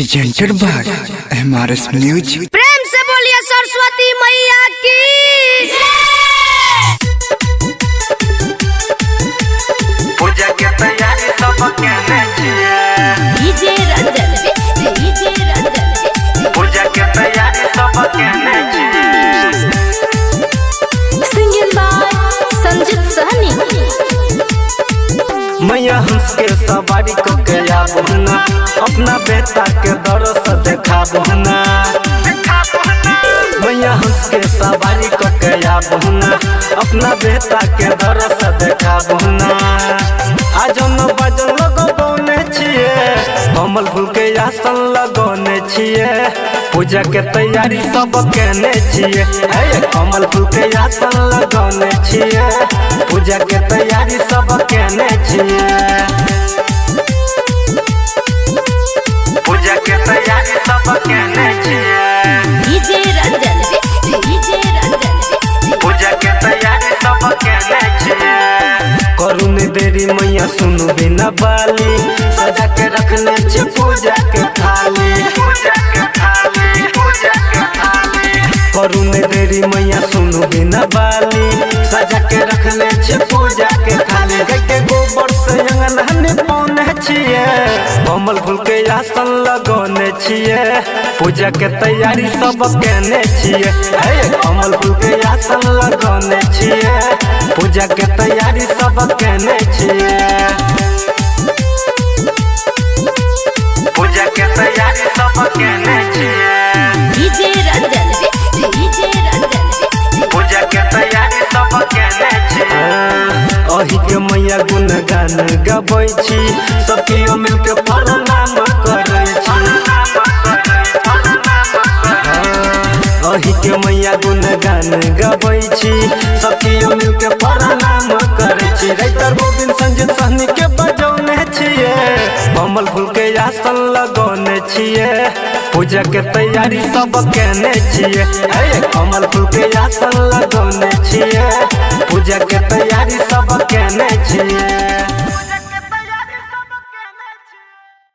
Presented by MRS music. प्रेम से बोलिए सरस्वती मैया की। पूजा के तैयारी सब कहने चाहिए। डीजे रंजन डीजे रंजन पूजा के तैयारी सब कहने चाहिए। सिंगिंग बाय संजीत सहनी। मैया हंस के सवारी को गया बहना, अपना बेटा के दरस देखा बहना। मैया हंस के सवारी को गया बहना, अपना बेटा के दरस देखा बहना। आज न बजन लगौने छिए, कमल फूल के आसन लगौने छिए। पूजा के तैयारी सब कहने छिए, कमल फूल के आसन लगौने छिए। पूजा के तैयारी सब कहने छिए। पूजा के तैयारी सब कहने छिए। डीजे रंजन पूजा के तैयारी सब कहने छिए। करुण देरी मैया सुनु बिना बाली, सजा के रखने छे पूजा के थाली। पूजा के थाली, पूजा के थाली। करुण देरी मैया सुनु बिना बाली, सजा के रखने छे पूजा के थाली। गाय के गोबर से अंगना निपौने छिए, कमल फूल के आसन लगौने छिए। पूजा के तैयारी सब कहने छिए, कमल फूल के आसन लगौने छिए। पूजा के तैयारी सब कहने छिए। पूजा के तैयारी सब कहने छिए। डीजे रंजन पूजा के तैयारी सब कहने छिए। अही के मैया गुणगान गबै छी, सब केओ मिलके प्रणाम करै छी। अही के मैया गुणगान गबै छी, सब केओ मिलके प्रणाम करै छी। राइटर गोविंद संजीत सहनी के बजौने छिए, कमल फूल के आसन लगौने छिए। पूजा के तैयारी सब कहने छिए, कमल फूल के आसन लगौने छिए। पूजा के तैयारी सब कहने छिए।